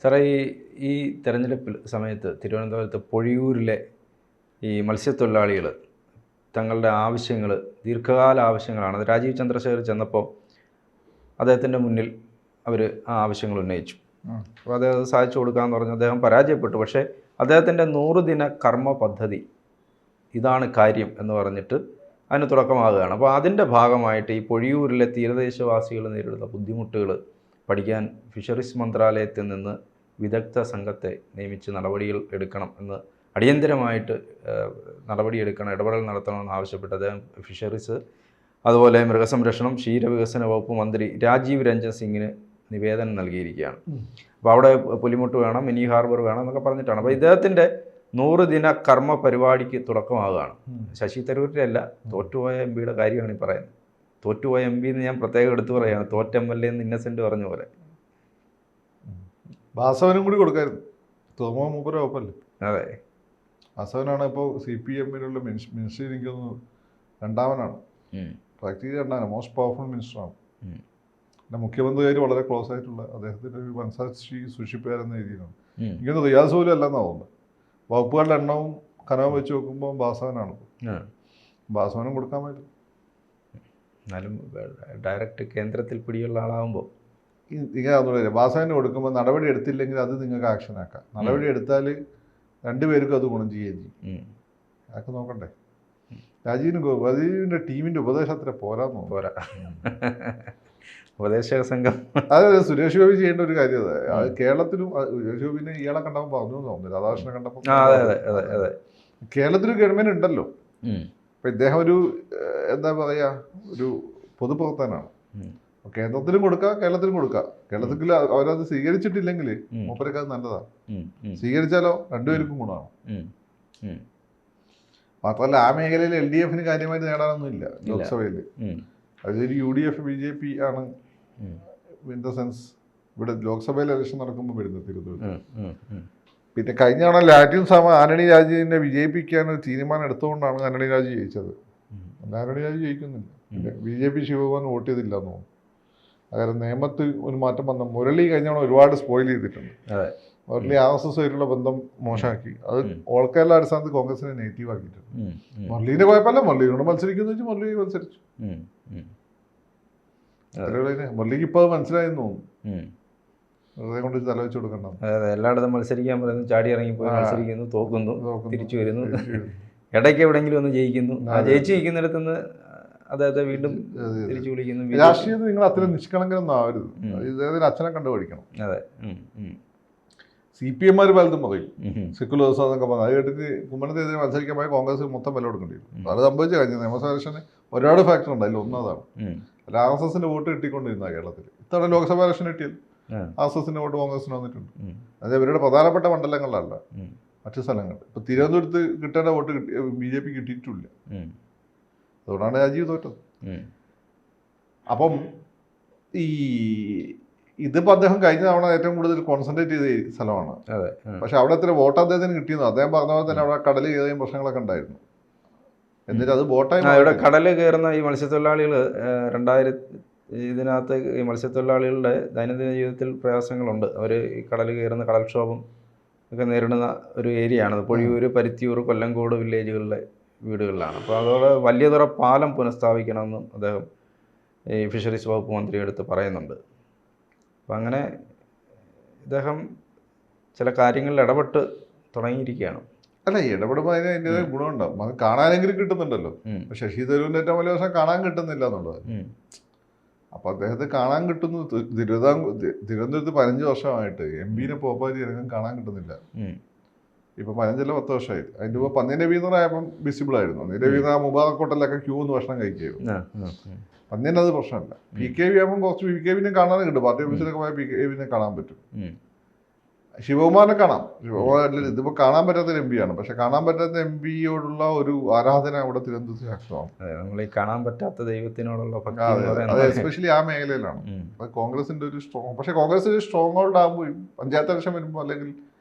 സാറേ ഈ തെരഞ്ഞെടുപ്പിൽ സമയത്ത് തിരുവനന്തപുരത്ത് പൊഴിയൂരിലെ ഈ മത്സ്യത്തൊഴിലാളികൾ തങ്ങളുടെ ആവശ്യങ്ങൾ ദീർഘകാല ആവശ്യങ്ങളാണ്. അത് രാജീവ് ചന്ദ്രശേഖർ ചെന്നപ്പോൾ അദ്ദേഹത്തിൻ്റെ മുന്നിൽ അവർ ആ ആവശ്യങ്ങൾ ഉന്നയിച്ചു. അപ്പോൾ അദ്ദേഹം അത് സാധിച്ചു കൊടുക്കാമെന്ന് പറഞ്ഞു. അദ്ദേഹം പരാജയപ്പെട്ടു. പക്ഷേ അദ്ദേഹത്തിൻ്റെ 100 ദിന കർമ്മ പദ്ധതി ഇതാണ് കാര്യം എന്ന് പറഞ്ഞിട്ട് അതിന് തുടക്കമാകുകയാണ്. അപ്പോൾ അതിൻ്റെ ഭാഗമായിട്ട് ഈ പൊഴിയൂരിലെ തീരദേശവാസികൾ നേരിടുന്ന ബുദ്ധിമുട്ടുകൾ പഠിക്കാൻ ഫിഷറീസ് മന്ത്രാലയത്തിൽ നിന്ന് വിദഗ്ധ സംഘത്തെ നിയമിച്ച് നടപടികൾ എടുക്കണം എന്ന് അടിയന്തരമായിട്ട് നടപടിയെടുക്കണം, ഇടപെടൽ നടത്തണമെന്ന് ആവശ്യപ്പെട്ട് അദ്ദേഹം ഫിഷറീസ്, അതുപോലെ മൃഗസംരക്ഷണം, ക്ഷീരവികസന വകുപ്പ് മന്ത്രി രാജീവ് രഞ്ജൻ സിംഗിന് നിവേദനം നൽകിയിരിക്കുകയാണ്. അപ്പോൾ അവിടെ പുലിമുട്ട് വേണം, മിനി ഹാർബർ വേണം എന്നൊക്കെ പറഞ്ഞിട്ടാണ്. അപ്പോൾ ഇദ്ദേഹത്തിൻ്റെ 100 ദിന കർമ്മ പരിപാടിക്ക് തുടക്കമാകുകയാണ്. ശശി തരൂരിൻ്റെ അല്ല, തോറ്റുപോയ എം പിയുടെ കാര്യമാണ് ഈ പറയുന്നത്. തോറ്റുപോയ എം പി എന്ന് ഞാൻ പ്രത്യേകം എടുത്തു പറയുകയാണ്. തോറ്റ എം എൽ എ എന്ന് ഇന്നസെൻ്റ് പറഞ്ഞ പോലെ. വാസവനും കൂടി കൊടുക്കായിരുന്നു. തോമോ മൂപ്പര ഒപ്പല്ലേ? അതെ, വാസവനാണ് ഇപ്പോൾ CPM-ലുള്ള മിനിസ്റ്റർ. എനിക്കൊന്ന് രണ്ടാമനാണ്, പ്രാക്ടിക്കലി രണ്ടാമൻ, മോസ്റ്റ് പവർഫുൾ മിനിസ്റ്ററാണ്. പിന്നെ മുഖ്യമന്ത്രിയായിട്ട് വളരെ ക്ലോസ് ആയിട്ടുള്ള അദ്ദേഹത്തിൻ്റെ ഒരു മനസാക്ഷി സൂക്ഷിപ്പുകാരെന്ന രീതിയിലാണ്. എനിക്കൊന്ന് റിയാസ് പോലും അല്ലെന്നാണ് തോന്നുന്നത്. വകുപ്പുകളുടെ എണ്ണവും കനവും വെച്ച് നോക്കുമ്പോൾ വാസവനാണ്. വാസവനും കൊടുക്കാൻ പറ്റും. എന്നാലും ഡയറക്റ്റ് കേന്ദ്രത്തിൽ പിടിയുള്ള ആളാകുമ്പോൾ ഇങ്ങനെ വാസവന് കൊടുക്കുമ്പോൾ നടപടി എടുത്തില്ലെങ്കിൽ അത് നിങ്ങൾക്ക് ആക്ഷൻ ആക്കാം. നടപടി എടുത്താൽ രണ്ടുപേർക്കും അത് ഗുണം ചെയ്യുകയും ചെയ്യും. അതൊക്കെ നോക്കണ്ടേ. രാജീവിൻ്റെ ടീമിൻ്റെ ഉപദേശം അത്ര പോരാ. ഉപദേശക സംഘം അതെ, സുരേഷ് ഗോപി ചെയ്യേണ്ട ഒരു കാര്യം അത് കേരളത്തിലും. സുരേഷ് ഗോപിനെ ഇയാളെ കണ്ടപ്പോൾ പറഞ്ഞു തോന്നുന്നു, രാധാകൃഷ്ണനെ കണ്ടപ്പോൾ. കേരളത്തിലും ഗവൺമെൻറ് ഉണ്ടല്ലോ. അപ്പം ഇദ്ദേഹം ഒരു എന്താ പറയുക, ഒരു പൊതുപ്രവർത്തനാണ്. കേന്ദ്രത്തിലും കൊടുക്കുക, കേരളത്തിലും കൊടുക്കുക. കേരളത്തിൽ അവരത് സ്വീകരിച്ചിട്ടില്ലെങ്കിൽ മൂപ്പരൊക്കെ അത് നല്ലതാണ്. സ്വീകരിച്ചാലോ രണ്ടുപേർക്കും ഗുണമാണ്. മാത്രമല്ല ആ മേഖലയിൽ LDF-ന് കാര്യമായിട്ട് നേടാനൊന്നുമില്ല ലോക്സഭയിൽ. അതൊരു UDF BJP ആണ്. ഇൻ ദ സെൻസ് ഇവിടെ ലോക്സഭയിൽ ഇലക്ഷൻ നടക്കുമ്പോൾ വരുന്നത് തിരുവനന്തപുരത്ത്. പിന്നെ കഴിഞ്ഞ തവണ ലാറ്റിൻ സഭ ആന്റണി രാജുവിനെ വിജയിപ്പിക്കാൻ ഒരു തീരുമാനം എടുത്തുകൊണ്ടാണ് ആന്റണി രാജു ജയിച്ചത്. ആന്റണി രാജു ജയിക്കുന്നില്ല. പിന്നെ BJP ശിവഭവൻ വോട്ട് ചെയ്തില്ല എന്ന് തോന്നുന്നു. കാരണം നിയമത്തിൽ ഒരു മാറ്റം വന്ന മുരളി കഴിഞ്ഞ തവണ ഒരുപാട് സ്പോയിൽ ചെയ്തിട്ടുണ്ട്. മുരളി RSS ആയിട്ടുള്ള ബന്ധം മോശമാക്കി. അത് ഓൾ കേരള അടിസ്ഥാനത്തിൽ കോൺഗ്രസിനെ നെഗറ്റീവ് ആക്കിയിട്ടുണ്ട്. മുരളീൻ്റെ കുഴപ്പമില്ല, മുരളിയോട് മത്സരിക്കുന്നു വെച്ചാൽ മുരളി മത്സരിച്ചു. മുരളിക്ക് ഇപ്പോൾ അത് മനസ്സിലായെന്ന് തോന്നുന്നു. വെറുതെ കൊണ്ട് തല വെച്ച് കൊടുക്കണ്ട. അതെ, എല്ലായിടത്തും മത്സരിക്കാൻ പറയുന്നു, ചാടി ഇറങ്ങിപ്പോയി മത്സരിക്കുന്നു, തോക്കുന്നു, തിരിച്ചു വരുന്നു, ഇടയ്ക്ക് എവിടെയെങ്കിലും ഒന്ന് ജയിക്കുന്നു. ജയിച്ചു ജയിക്കുന്നിടത്ത് നിന്ന് അദ്ദേഹത്തെ വീണ്ടും തിരിച്ചു വിളിക്കുന്നു. രാഷ്ട്രീയത്തിൽ നിങ്ങൾ അത്ര നിഷ്കളങ്കരൊന്നും ആവരുത്. ഇദ്ദേഹത്തിന് അച്ഛനെ കണ്ടു പഠിക്കണം. അതെ, CPM-മാർ പലതും പറയും സെക്കുലേഴ്സ് എന്നൊക്കെ പറഞ്ഞു. അത് കേട്ടിട്ട് കുമ്മനത്തിനെതിരെ മത്സരിക്കാൻ പോയ കോൺഗ്രസ് മൊത്തം വില കൊടുക്കേണ്ടി വരും. അത് സംഭവിച്ചു കഴിഞ്ഞു. നിയമസഭ ഇലക്ഷന് ഒരുപാട് ഫാക്ടർ ഉണ്ട്. അതിൽ ഒന്നതാണ് RSS-ന്റെ വോട്ട് കിട്ടിക്കൊണ്ടിരുന്ന കേരളത്തിൽ. ഇത്തവണ ലോക്സഭ ഇലക്ഷൻ കിട്ടിയത് RSS-ന്റെ വോട്ട് കോൺഗ്രസിന് വന്നിട്ടുണ്ട്. അത് ഇവരുടെ പ്രധാനപ്പെട്ട മണ്ഡലങ്ങളിലല്ല, മറ്റു സ്ഥലങ്ങൾ. ഇപ്പം തിരുവനന്തപുരത്ത് കിട്ടേണ്ട വോട്ട് BJP കിട്ടിയിട്ടില്ല. അതുകൊണ്ടാണ് രാജീവ് തോറ്റത്. അപ്പം ഇതിപ്പോൾ അദ്ദേഹം കഴിഞ്ഞ തവണ ഏറ്റവും കൂടുതൽ കോൺസെൻട്രേറ്റ് ചെയ്ത സ്ഥലമാണ്. പക്ഷെ അവിടെ എത്ര വോട്ട് അദ്ദേഹത്തിന് കിട്ടിയെന്ന് അദ്ദേഹം പറഞ്ഞ പോലെ തന്നെ അവിടെ കടൽ കയറിയും പ്രശ്നങ്ങളൊക്കെ ഉണ്ടായിരുന്നു. എന്നിട്ട് അത് വോട്ടായി ഇവിടെ കടൽ കയറുന്ന ഈ മത്സ്യത്തൊഴിലാളികൾ ഇതിനകത്ത് ഈ മത്സ്യത്തൊഴിലാളികളുടെ ദൈനംദിന ജീവിതത്തിൽ പ്രയാസങ്ങളുണ്ട്. അവർ ഈ കടൽ കയറുന്ന കടൽക്ഷോഭം ഒക്കെ നേരിടുന്ന ഒരു ഏരിയയാണ്. പൊഴിയൂർ, പരുത്തിയൂർ, കൊല്ലങ്കോട് വില്ലേജുകളിലെ വീടുകളിലാണ്. അപ്പോൾ അതോടെ വലിയതുറ പാലം പുനഃസ്ഥാപിക്കണമെന്നും അദ്ദേഹം ഈ ഫിഷറീസ് വകുപ്പ് മന്ത്രിയെടുത്ത് പറയുന്നുണ്ട്. അപ്പം അങ്ങനെ ഇദ്ദേഹം ചില കാര്യങ്ങളിൽ ഇടപെട്ട് തുടങ്ങിയിരിക്കുകയാണ്. അല്ല, ഇടപെടുമ്പോൾ അതിന് അതിൻ്റെതായ ഗുണമുണ്ടാവും. അത് കാണാനെങ്കിലും കിട്ടുന്നുണ്ടല്ലോ. ശശി തരൂരിൻ്റെ ഏറ്റവും വലിയ വർഷം കാണാൻ കിട്ടുന്നില്ല എന്നുള്ളത്. അപ്പോൾ അദ്ദേഹത്തെ കാണാൻ കിട്ടുന്നു. തിരുവനന്തപുരത്ത് 15 വർഷമായിട്ട് MP-നെ പോപ്പാരി ഇറങ്ങാൻ കാണാൻ കിട്ടുന്നില്ല. ഇപ്പം 15 10 വർഷമായി. അതിൻ്റെ മുമ്പ് പന്നി രവീന്ദ്രനായപ്പം വിസിബിൾ ആയിരുന്നു. പന്നി രവീന്ദ്രൻ മുബാറക് ഹോട്ടലിലൊക്കെ ക്യൂ ഒന്ന് ഭക്ഷണം കഴിക്കുകയായിരുന്നു. പന്നിന് അത് പ്രശ്നമല്ല. PKV ആകുമ്പോൾ കുറച്ച് PKV-നെ കാണാൻ കിട്ടും. പാർട്ടി ഓഫീസിലൊക്കെ പോയാൽ PKV-നെ കാണാൻ പറ്റും. ശിവകുമാറിനെ കാണാം. ശിവകുമാർ ഇതിപ്പോൾ കാണാൻ പറ്റാത്തൊരു MP-യാണ്. പക്ഷെ കാണാൻ പറ്റാത്ത MP-യോടുള്ള ഒരു ആരാധന അവിടെ തിരുവനന്തപുരത്ത് ശക്തമാണ്. നമ്മൾ ഈ കാണാൻ പറ്റാത്ത ദൈവത്തിനോടുള്ള അത് എസ്പെഷ്യലി ആ മേഖലയിലാണ്. അത് കോൺഗ്രസിൻ്റെ ഒരു സ്ട്രോങ്. പക്ഷെ കോൺഗ്രസ് ഒരു സ്ട്രോങ് ഹോൾഡ് ആകുമ്പോൾ പഞ്ചായത്ത് ഇലക്ഷൻ വരുമ്പോൾ അല്ലെങ്കിൽ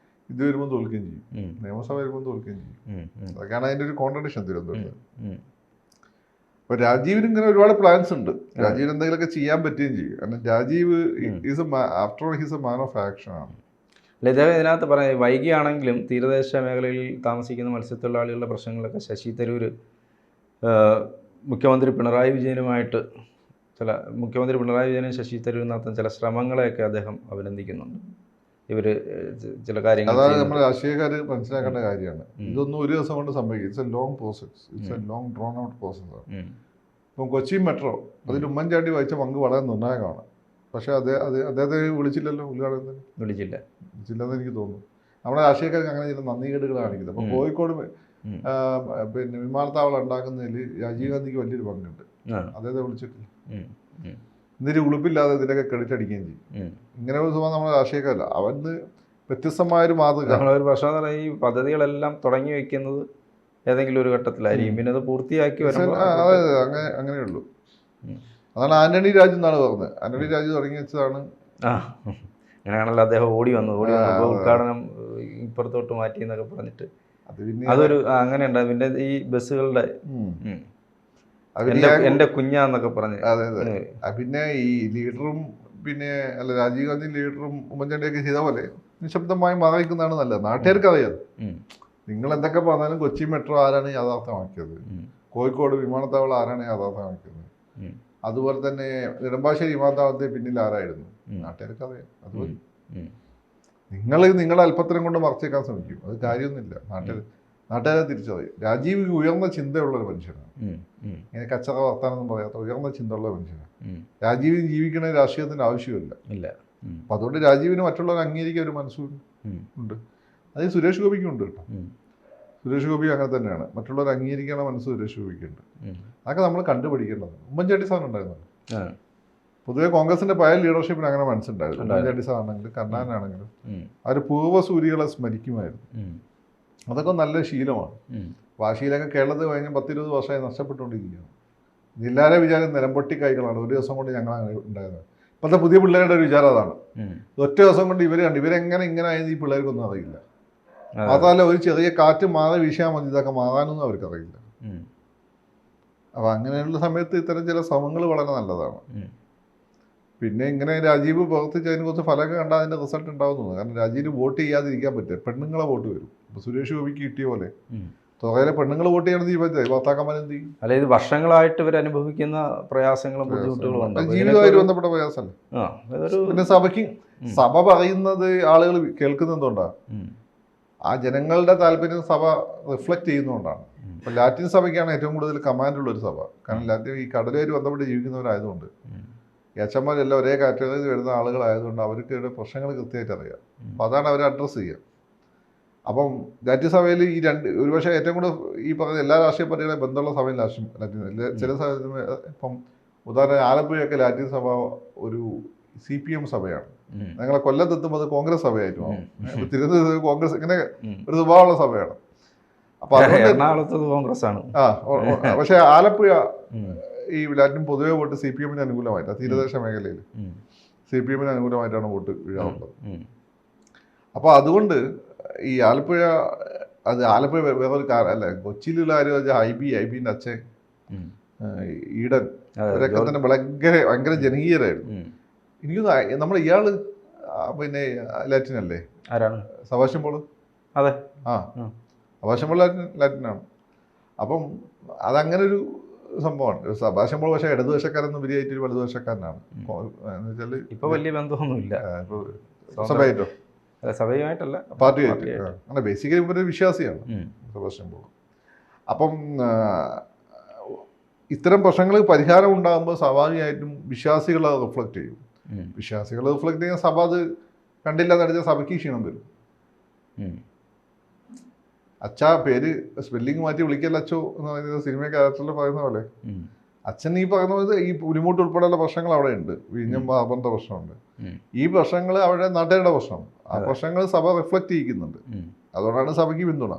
ഇത് വരുമ്പോൾ തോൽക്കുകയും ചെയ്യും, നിയമസഭ വരുമ്പോൾ തോൽക്കുകയും ചെയ്യും. അതൊക്കെയാണ് അതിൻ്റെ ഒരു കോൺട്രഡിക്ഷൻ തിരുവനന്തപുരത്ത്. അപ്പോൾ രാജീവിന് ഇങ്ങനെ ഒരുപാട് പ്ലാൻസ് ഉണ്ട്. രാജീവിന് എന്തെങ്കിലുമൊക്കെ ചെയ്യാൻ പറ്റുകയും ചെയ്യും. കാരണം Rajeev after all he's a man of action ആണ്. അല്ല, ഇദ്ദേഹം ഇതിനകത്ത് പറയാം, വൈകിയാണെങ്കിലും തീരദേശ മേഖലയിൽ താമസിക്കുന്ന മത്സ്യത്തൊഴിലാളികളുടെ പ്രശ്നങ്ങളൊക്കെ ശശി തരൂർ മുഖ്യമന്ത്രി പിണറായി വിജയനുമായിട്ട് മുഖ്യമന്ത്രി പിണറായി വിജയനും ശശി തരൂർ നടത്തുന്ന ചില ശ്രമങ്ങളെയൊക്കെ അദ്ദേഹം അഭിനന്ദിക്കുന്നുണ്ട്. ഇവർ ചില കാര്യങ്ങൾ അതാണ് നമ്മുടെ രാഷ്ട്രീയക്കാർ മനസ്സിലാക്കേണ്ട കാര്യമാണ്. ഇതൊന്നും ഒരു ദിവസം കൊണ്ട് സംഭവിക്കും. It's A long process, it's A long drone out പ്രോസസ്സാണ്. ഇപ്പം കൊച്ചി മെട്രോ അതിൽ ഉമ്മൻചാണ്ടി വഹിച്ച പങ്ക് വളരെ നിർണായകമാണ്. പക്ഷേ അദ്ദേഹത്തെ വിളിച്ചില്ലല്ലോ, വിളിച്ചില്ലെന്ന് എനിക്ക് തോന്നുന്നു. നമ്മുടെ രാഷ്ട്രീയക്കാർക്ക് അങ്ങനെ ചില നന്ദികേടുകൾ കാണിക്കുന്നത്. അപ്പോൾ കോഴിക്കോട് പിന്നെ വിമാനത്താവളം ഉണ്ടാക്കുന്നതിൽ രാജീവ് ഗാന്ധിക്ക് വലിയൊരു പങ്കുണ്ട്. അദ്ദേഹത്തെ വിളിച്ചിട്ടില്ല. എന്നിട്ട് ഉളുപ്പില്ലാതെ ഇതിൻ്റെയൊക്കെ ക്രെഡിറ്റ് അടിക്കുകയും ചെയ്യും. ഇങ്ങനെ ഒരു സ്വഭാവം നമ്മുടെ രാഷ്ട്രീയക്കാരല്ല. അവന് വ്യത്യസ്തമായൊരു മാതൃക. നമ്മളൊരു പ്രശ്നം ഈ പദ്ധതികളെല്ലാം തുടങ്ങി വയ്ക്കുന്നത് ഏതെങ്കിലും ഒരു ഘട്ടത്തിലായിരിക്കും, പിന്നെ അത് പൂർത്തിയാക്കി വരുമ്പോൾ അങ്ങനെയുള്ളൂ. അതാണ് ആന്റണി രാജു എന്നാണ് പറഞ്ഞത്. ആന്റണി രാജു തുടങ്ങി വെച്ചതാണ്. അങ്ങനെയാണല്ലോ അദ്ദേഹം ഓടി വന്നത് ഉദ്ഘാടനം ഇപ്പുറത്തോട്ട് മാറ്റി എന്നൊക്കെ പറഞ്ഞിട്ട്. അതൊരു അങ്ങനെ ഉണ്ട്. പിന്നെ ഈ ബസ്സുകളുടെ എന്റെ കുഞ്ഞാന്നൊക്കെ പറഞ്ഞ്. അതെ അതെ. പിന്നെ ഈ ലീഡറും പിന്നെ രാജീവ് ഗാന്ധി ലീഡറും ഉമ്മൻചാണ്ടിയൊക്കെ ചെയ്ത പോലെ നിശബ്ദമായി മാറിക്കുന്നതാണ് നല്ലത്. നാട്ടുകാർക്ക് അറിയാം. നിങ്ങൾ എന്തൊക്കെ പറഞ്ഞാലും കൊച്ചി മെട്രോ ആരാണ് യാഥാർത്ഥ്യമാക്കിയത്, കോഴിക്കോട് വിമാനത്താവളം ആരാണ് യാഥാർത്ഥ്യമാക്കിയത്, അതുപോലെ തന്നെ നെടുമ്പാശ്ശേരി വിമാനത്താവളത്തിന് പിന്നിൽ ആരായിരുന്നു, നാട്ടുകാർക്ക് അറിയാം. അതുപോലെ നിങ്ങളുടെ അല്പത്തരം കൊണ്ട് മറച്ചേക്കാൻ ശ്രമിക്കും, അത് കാര്യമൊന്നുമില്ല. നാട്ടുകാരെ തിരിച്ചറിയും. രാജീവ് ഉയർന്ന ചിന്തയുള്ളൊരു മനുഷ്യനാണ്. ഇങ്ങനെ കച്ചറ വർത്താനൊന്നും പറയാത്ത ഉയർന്ന ചിന്തയുള്ള മനുഷ്യനാണ്. രാജീവിന് ജീവിക്കണ രാഷ്ട്രീയത്തിന് ആവശ്യമില്ല. അപ്പം അതുകൊണ്ട് രാജീവിന് മറ്റുള്ളവർ അംഗീകരിക്കാൻ ഒരു മനസ്സും ഉണ്ട്. അത് സുരേഷ് ഗോപിക്കുണ്ട് കേട്ടോ. സുരേഷ് ഗോപി അങ്ങനെ തന്നെയാണ്. മറ്റുള്ളവർ അംഗീകരിക്കണ മനസ്സ് സുരേഷ് ഗോപിക്കുണ്ട്. അതൊക്കെ നമ്മൾ കണ്ടുപിടിക്കേണ്ടതാണ്. ഉമ്മൻചാണ്ടി സാറിന് ഉണ്ടായിരുന്നല്ലോ. പൊതുവെ കോൺഗ്രസിന്റെ പഴയ ലീഡർഷിപ്പിന് അങ്ങനെ മനസ്സുണ്ടായിരുന്നു. ഉമ്മൻചാണ്ടി സാറാണെങ്കിലും കരുണാകരനാണെങ്കിലും അവർ പൂർവ്വസൂരികളെ സ്മരിക്കുമായിരുന്നു. അതൊക്കെ നല്ല ശീലമാണ്. അപ്പോൾ ആ ശീലമൊക്കെ കേരളത്തിൽ കഴിഞ്ഞ 10-20 വർഷമായി നഷ്ടപ്പെട്ടുകൊണ്ടിരിക്കുകയാണ്. എല്ലാവരും വിചാരം നിലംപൊട്ടി കൈകളാണ്. ഒരു ദിവസം കൊണ്ട് ഞങ്ങൾ അങ്ങനെ ഉണ്ടായത്. ഇപ്പോഴത്തെ പുതിയ പിള്ളേരുടെ ഒരു വിചാരം അതാണ്. ഒറ്റ ദിവസം കൊണ്ട് ഇവരെങ്ങനെ ഇങ്ങനെ ആയത് ഈ പിള്ളേർക്കൊന്നും അറിയില്ല. മാത്രമല്ല ഒരു ചെറിയ കാറ്റ് മാറി വീശാൻ മതി, ഇതൊക്കെ മാറാനൊന്നും അവർക്കറിയില്ല. അപ്പോൾ അങ്ങനെയുള്ള സമയത്ത് ഇത്തരം ചില ശ്രമങ്ങൾ വളരെ നല്ലതാണ്. പിന്നെ ഇങ്ങനെ രാജീവ് പ്രവർത്തിച്ച് അതിനെ കുറിച്ച് ഫലമൊക്കെ കണ്ടാൽ അതിൻ്റെ റിസൾട്ട് ഉണ്ടാവുന്നു. കാരണം രാജീവിന് വോട്ട് ചെയ്യാതിരിക്കാൻ പറ്റും. പെണ്ണുങ്ങളെ വോട്ട് വരും. ഇപ്പോൾ സുരേഷ് ഗോപിക്ക് കിട്ടിയ പോലെ തുറയിലെ പെണ്ണുങ്ങൾ വോട്ട് ചെയ്യണം തീരുമാനിച്ചത് ഭർത്താക്കന്മാർ എന്ത് ചെയ്യും? അല്ല, ഇത് വർഷങ്ങളായിട്ട് ഇവർ അനുഭവിക്കുന്ന പ്രയാസങ്ങളും ബുദ്ധിമുട്ടുകളും ജീവിതമായിട്ട് ബന്ധപ്പെട്ട പ്രയാസമല്ല. പിന്നെ സഭ പറയുന്നത് ആളുകൾ കേൾക്കുന്നത് എന്തുകൊണ്ടാണ്? ആ ജനങ്ങളുടെ താല്പര്യം സഭ റിഫ്ലക്റ്റ് ചെയ്യുന്നതുകൊണ്ടാണ്. ഇപ്പം ലാറ്റിൻ സഭയ്ക്കാണ് ഏറ്റവും കൂടുതൽ കമാൻഡുള്ളൊരു സഭ. കാരണം ലാറ്റിൻ ഈ കടലുമായിട്ട് ബന്ധപ്പെട്ട് ജീവിക്കുന്നവരായതുകൊണ്ട് ഈ അച്ഛന്മാരെല്ലാം ഒരേ കാറ്റഗറിയിൽ വരുന്ന ആളുകളായതുകൊണ്ട് അവർക്ക് ഇവിടെ പ്രശ്നങ്ങൾ കൃത്യമായിട്ട് അറിയാം. അപ്പം അതാണ് അവർ അഡ്രസ്സ് ചെയ്യുക. അപ്പം ലാറ്റിൻ സഭയിൽ ഈ ഒരുപക്ഷെ ഏറ്റവും കൂടുതൽ ഈ പറഞ്ഞ എല്ലാ രാഷ്ട്രീയ പാർട്ടികളെ ബന്ധമുള്ള സഭയിൽ ലാറ്റിൻ ചില ഇപ്പം ഉദാഹരണം ആലപ്പുഴയൊക്കെ ലാറ്റിൻ സഭ ഒരു CPM സഭയാണ്. ഞങ്ങളെ കൊല്ലത്തെത്തുമ്പോൾ അത് കോൺഗ്രസ് സഭയായിട്ട് മാറും. തിരുവനന്തപുരത്ത് കോൺഗ്രസ് ഇങ്ങനെ ഒരു സ്വഭാവമുള്ള സഭയാണ്. അപ്പൊ എറണാകുളത്ത് കോൺഗ്രസ് ആണ്. പക്ഷെ ആലപ്പുഴ ഈ ലാറ്റിൻ പൊതുവെ വോട്ട് CPM-ന് അനുകൂലമായിട്ടാണ്. തീരദേശ മേഖലയിൽ CPM-ന് അനുകൂലമായിട്ടാണ് വോട്ട് വീഴാറുള്ളത്. അപ്പോൾ അതുകൊണ്ട് ഈ ആലപ്പുഴ വേറൊരു അല്ല കൊച്ചിയിലുള്ള കാര്യം വെച്ചാൽ ഐബിൻ്റെ അച്ഛൻ ഈഡൻ അവരൊക്കെ തന്നെ ഭയങ്കര ജനകീയരായിരുന്നു. എനിക്ക് നമ്മൾ ഇയാള് പിന്നെ ലാറ്റിൻ അല്ലേ? സബാസ്റ്റ്യൻ പോൾ. അതെ, സബാസ്റ്റ്യൻ പോൾ ലാറ്റിനാണ്. അപ്പം അതങ്ങനെ ഒരു സംഭവമാണ്. സബാസ്റ്റ്യൻ പോൾ പക്ഷേ ഇടതുപക്ഷക്കാരൊന്നും ഉപരിയായിട്ടൊരു വലതുപക്ഷക്കാരനാണ്. എന്ന് വെച്ചാൽ ഇപ്പൊ വലിയ ബന്ധമൊന്നുമില്ല സഭയായിട്ടോ, സഭയുമായിട്ടല്ല പാർട്ടിയായിട്ട്. അങ്ങനെ ബേസിക്കലി ഒരു വിശ്വാസിയാണ് സബാസ്റ്റ്യൻ പോൾ. അപ്പം ഇത്തരം പ്രശ്നങ്ങൾ പരിഹാരം ഉണ്ടാകുമ്പോൾ സ്വാഭാവികമായിട്ടും വിശ്വാസികൾ അത് റിഫ്ലക്റ്റ് ചെയ്യും. വിശ്വാസികൾ റിഫ്ലക്റ്റ് ചെയ്യുന്ന സഭ അത് കണ്ടില്ല നടിച്ച സഭയ്ക്ക് ക്ഷീണം വരും. അച്ഛാ പേര് സ്പെല്ലിങ് മാറ്റി വിളിക്കല്ല അച്ചോ എന്ന് പറയുന്നത് സിനിമ ക്യാരക്ടറിൽ പറയുന്ന പോലെ അച്ഛൻ ഈ പറയുന്ന പോലെ ഈ പുലിമുട്ട് ഉൾപ്പെടെയുള്ള പ്രശ്നങ്ങൾ അവിടെ ഉണ്ട്. വിഴിഞ്ഞം ഹാർബറിന്റെ പ്രശ്നമുണ്ട്. ഈ പ്രശ്നങ്ങൾ അവിടെ നാട്ടുകാരുടെ പ്രശ്നമാണ്. ആ പ്രശ്നങ്ങൾ സഭ റിഫ്ലക്റ്റ് ചെയ്യിക്കുന്നുണ്ട്. അതുകൊണ്ടാണ് സഭയ്ക്ക് പിന്തുണ.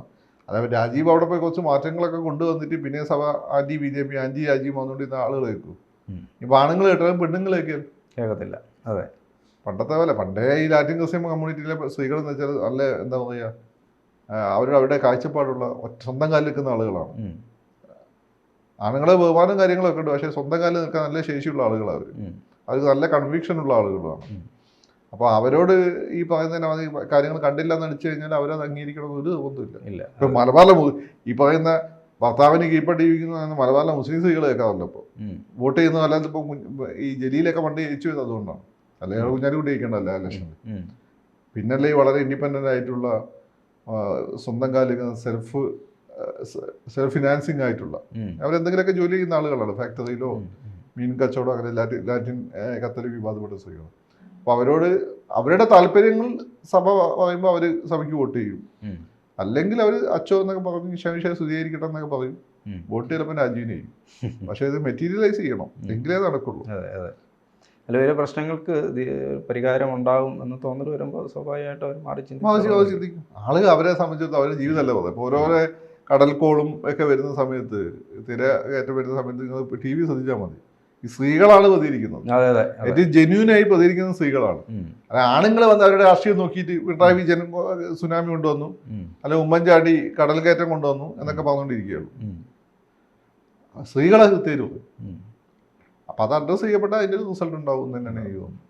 അതായത് രാജീവ് അവിടെ പോയി കുറച്ച് മാറ്റങ്ങളൊക്കെ കൊണ്ടുവന്നിട്ട് പിന്നെ സഭ BJP ആന്റി രാജീവ് വന്നുകൊണ്ടിരുന്ന ആളുകൾ കേൾക്കും. ഇപ്പൊ ആണുങ്ങൾ കേട്ടാലും പെണ്ണുങ്ങൾ കേൾക്കത്തില്ല. അതെ, പണ്ടത്തെ പോലെ പണ്ടേ ഈ ലാറ്റിൻ ക്രിസ്ത്യൻ കമ്മ്യൂണിറ്റിയിലെ സ്ത്രീകൾ എന്ന് വെച്ചാൽ നല്ല എന്താ പറയുക, അവരുടെ കാഴ്ചപ്പാടുള്ള സ്വന്തം കാലിൽ നിൽക്കുന്ന ആളുകളാണ്. ആണുങ്ങളെ ബഹുമാനം കാര്യങ്ങളൊക്കെ ഉണ്ട്, പക്ഷേ സ്വന്തം കാലിൽ നിൽക്കാൻ നല്ല ശേഷിയുള്ള ആളുകളാണ് അവർക്ക് നല്ല കൺവിക്ഷൻ ഉള്ള ആളുകളാണ്. അപ്പോൾ അവരോട് ഈ പറയുന്ന കാര്യങ്ങൾ കണ്ടില്ല എന്ന് അടിച്ചു കഴിഞ്ഞാൽ അവരത് അംഗീകരിക്കണമെന്ന് ഒരു നിർബന്ധമില്ല. ഇല്ല. ഇപ്പം മലബാറിലെ ഈ പറയുന്ന ഭർത്താവിന് കീഴ്പ്പെട്ടിരിക്കുന്ന മലബാറിലെ മുസ്ലിം സ്ത്രീകൾ കേൾക്കാറില്ല. ഇപ്പോൾ വോട്ട് ചെയ്യുന്നത് അല്ലാതെ ഇപ്പോൾ ഈ ജലീലൊക്കെ പണ്ട് ജയിച്ചു ചെയ്തത് അതുകൊണ്ടാണ്. അല്ലെങ്കിൽ കുഞ്ഞാലിക്കുട്ടി ജയിക്കേണ്ടല്ല ഇലക്ഷനിൽ. പിന്നല്ലേ ഈ വളരെ ഇൻഡിപെൻഡൻ്റ് ആയിട്ടുള്ള സ്വന്തം കാലിൽ സെൽഫ് ഫിനാൻസിങ് ആയിട്ടുള്ള അവരെന്തെങ്കിലുമൊക്കെ ജോലി ചെയ്യുന്ന ആളുകളാണ്. ഫാക്ടറിയിലോ മീൻ കച്ചവടം അങ്ങനെ ലാറ്റിൻ കത്തലിക് വിവാദപ്പെട്ട സ്ത്രീകൾ. അപ്പോൾ അവരോട് അവരുടെ താല്പര്യങ്ങൾ സഭ പറയുമ്പോൾ അവർ സഭയ്ക്ക് വോട്ട് ചെയ്യും. അല്ലെങ്കിൽ അവർ അച്ചോ എന്നൊക്കെ പറഞ്ഞ് ശനിഷ സ്ഥിരീകരിക്കട്ടെ എന്നൊക്കെ പറയും. വോട്ട് ചിലപ്പോൾ രാജീവിനെ ചെയ്യും. പക്ഷേ ഇത് മെറ്റീരിയലൈസ് ചെയ്യണം, എങ്കിലേ നടക്കുള്ളൂ. അതെ അതെ. അല്ല, വലിയ പ്രശ്നങ്ങൾക്ക് പരിഹാരം ഉണ്ടാകും എന്ന് തോന്നൽ വരുമ്പോൾ സ്വാഭാവികമായിട്ട് അവർ മാറി ചിന്തിക്കും. ആളുകൾ അവരെ സംബന്ധിച്ചിടത്തോളം അവരുടെ ജീവിതമല്ലേ പറയുന്നത്. ഇപ്പോൾ ഓരോരോ കടൽക്കോളും ഒക്കെ വരുന്ന സമയത്ത്, തിര കയറ്റം വരുന്ന സമയത്ത് നിങ്ങൾ ടി വി ശ്രദ്ധിച്ചാൽ മതി, ഈ സ്ത്രീകളാണ് പ്രതികരിക്കുന്നത്. ഏറ്റവും ജെന്യൂനായി പ്രതികരിക്കുന്ന സ്ത്രീകളാണ്. അല്ല, ആണുങ്ങൾ വന്ന് അവരുടെ രാഷ്ട്രീയം നോക്കിയിട്ട് പിണറായി വിജയൻ സുനാമി കൊണ്ടുവന്നു, അല്ലെ ഉമ്മൻചാണ്ടി കടൽ കയറ്റം കൊണ്ടുവന്നു എന്നൊക്കെ പറഞ്ഞുകൊണ്ടിരിക്കുകയുള്ളൂ. സ്ത്രീകളെ തരും. അപ്പം അത് അഡ്രസ്സ് ചെയ്യപ്പെട്ടാൽ അതിൻ്റെ ഒരു റിസൾട്ട് ഉണ്ടാവും എന്ന് തന്നെയാണ് എനിക്ക് തോന്നുന്നത്.